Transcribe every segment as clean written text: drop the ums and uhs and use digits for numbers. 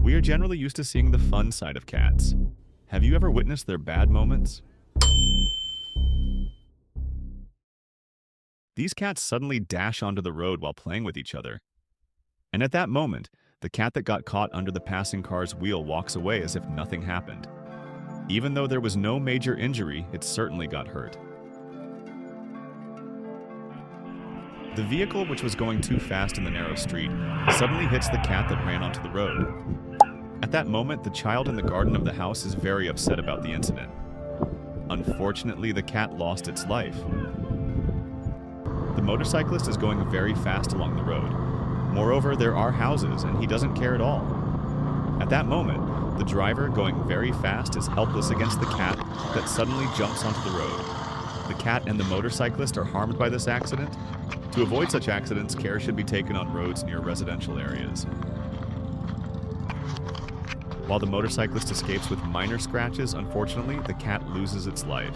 We are generally used to seeing the fun side of cats. Have you ever witnessed their bad moments? These cats suddenly dash onto the road while playing with each other. And at that moment, the cat that got caught under the passing car's wheel walks away as if nothing happened. Even though there was no major injury, it certainly got hurt. The vehicle, which was going too fast in the narrow street, suddenly hits the cat that ran onto the road. At that moment, the child in the garden of the house is very upset about the incident. Unfortunately, the cat lost its life. The motorcyclist is going very fast along the road. Moreover, there are houses, and he doesn't care at all. At that moment, the driver, going very fast, is helpless against the cat that suddenly jumps onto the road. The cat and the motorcyclist are harmed by this accident. To avoid such accidents, care should be taken on roads near residential areas. While the motorcyclist escapes with minor scratches, unfortunately, the cat loses its life.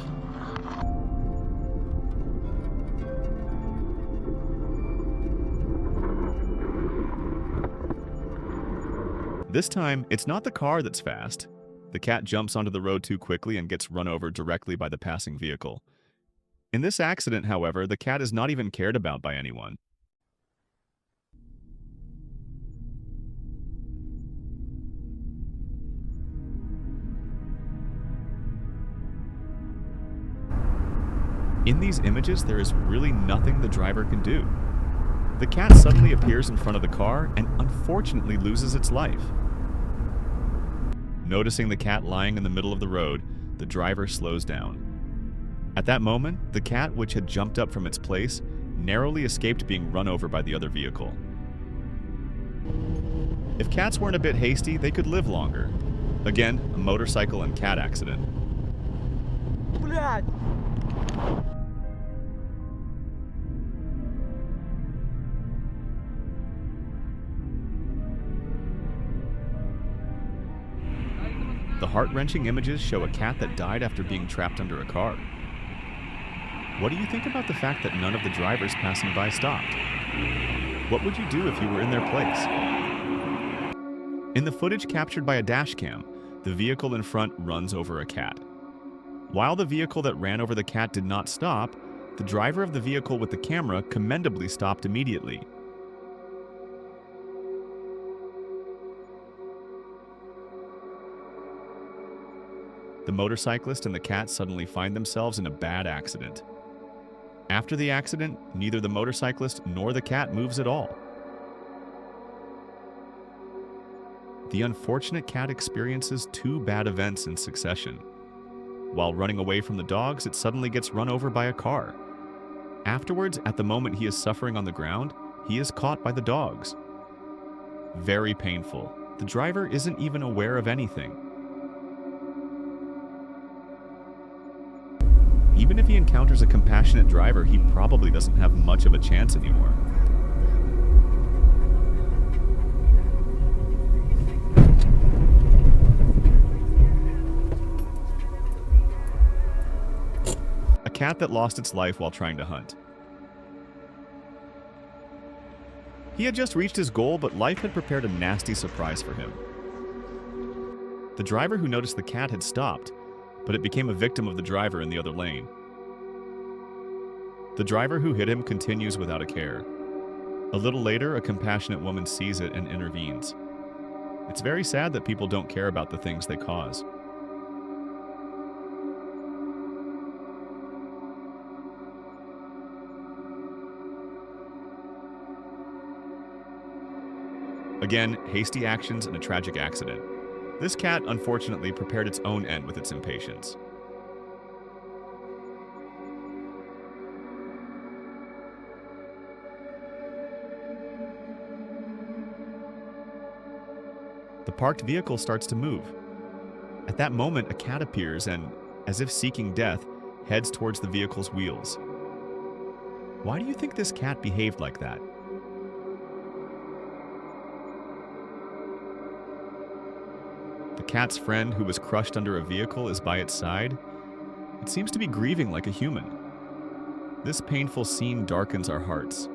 This time, it's not the car that's fast. The cat jumps onto the road too quickly and gets run over directly by the passing vehicle. In this accident, however, the cat is not even cared about by anyone. In these images, there is really nothing the driver can do. The cat suddenly appears in front of the car and unfortunately loses its life. Noticing the cat lying in the middle of the road, the driver slows down. At that moment, the cat, which had jumped up from its place, narrowly escaped being run over by the other vehicle. If cats weren't a bit hasty, they could live longer. Again, a motorcycle and cat accident. The heart-wrenching images show a cat that died after being trapped under a car. What do you think about the fact that none of the drivers passing by stopped? What would you do if you were in their place? In the footage captured by a dash cam, the vehicle in front runs over a cat. While the vehicle that ran over the cat did not stop, the driver of the vehicle with the camera commendably stopped immediately. The motorcyclist and the cat suddenly find themselves in a bad accident. After the accident, neither the motorcyclist nor the cat moves at all. The unfortunate cat experiences two bad events in succession. While running away from the dogs, it suddenly gets run over by a car. Afterwards, at the moment he is suffering on the ground, he is caught by the dogs. Very painful. The driver isn't even aware of anything. Even if he encounters a compassionate driver, he probably doesn't have much of a chance anymore. A cat that lost its life while trying to hunt. He had just reached his goal, but life had prepared a nasty surprise for him. The driver who noticed the cat had stopped, but it became a victim of the driver in the other lane. The driver who hit him continues without a care. A little later, a compassionate woman sees it and intervenes. It's very sad that people don't care about the things they cause. Again, hasty actions and a tragic accident. This cat, unfortunately, prepared its own end with its impatience. The parked vehicle starts to move. At that moment, a cat appears and, as if seeking death, heads towards the vehicle's wheels. Why do you think this cat behaved like that? The cat's friend, who was crushed under a vehicle, is by its side. It seems to be grieving like a human. This painful scene darkens our hearts.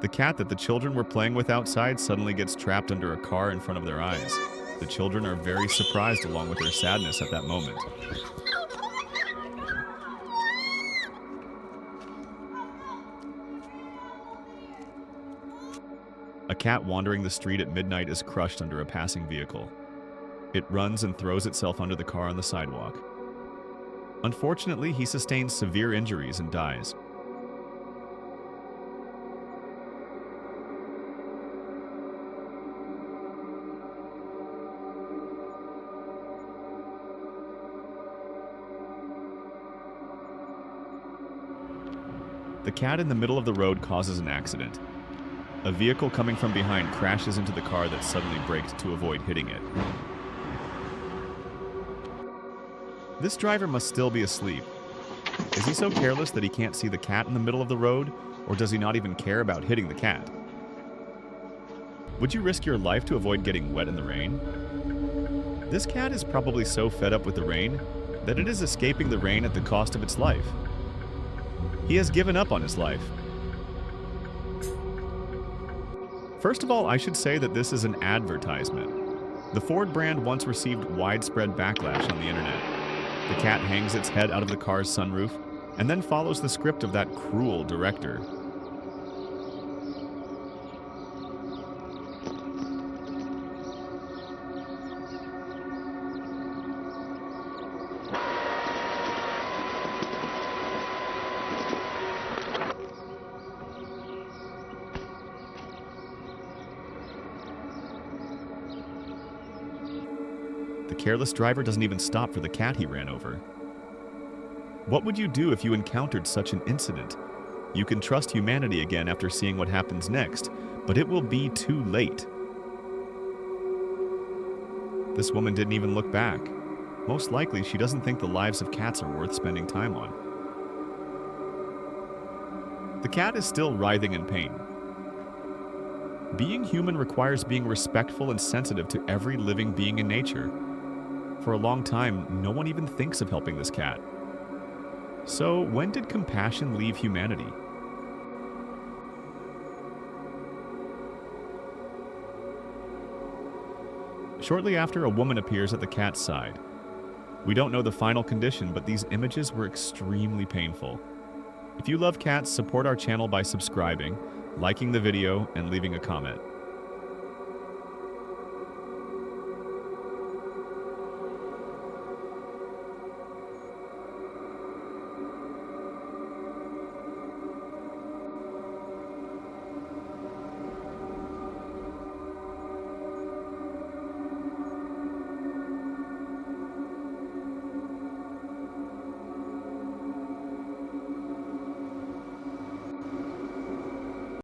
The cat that the children were playing with outside suddenly gets trapped under a car in front of their eyes. The children are very surprised along with their sadness at that moment. A cat wandering the street at midnight is crushed under a passing vehicle. It runs and throws itself under the car on the sidewalk. Unfortunately, he sustains severe injuries and dies. The cat in the middle of the road causes an accident. A vehicle coming from behind crashes into the car that suddenly brakes to avoid hitting it. This driver must still be asleep. Is he so careless that he can't see the cat in the middle of the road, or does he not even care about hitting the cat? Would you risk your life to avoid getting wet in the rain? This cat is probably so fed up with the rain that it is escaping the rain at the cost of its life. He has given up on his life. First of all, I should say that this is an advertisement. The Ford brand once received widespread backlash on the internet. The cat hangs its head out of the car's sunroof and then follows the script of that cruel director. The careless driver doesn't even stop for the cat he ran over. What would you do if you encountered such an incident? You can trust humanity again after seeing what happens next, but it will be too late. This woman didn't even look back. Most likely, she doesn't think the lives of cats are worth spending time on. The cat is still writhing in pain. Being human requires being respectful and sensitive to every living being in nature. For a long time, no one even thinks of helping this cat. So, when did compassion leave humanity? Shortly after, a woman appears at the cat's side. We don't know the final condition, but these images were extremely painful. If you love cats, support our channel by subscribing, liking the video, and leaving a comment.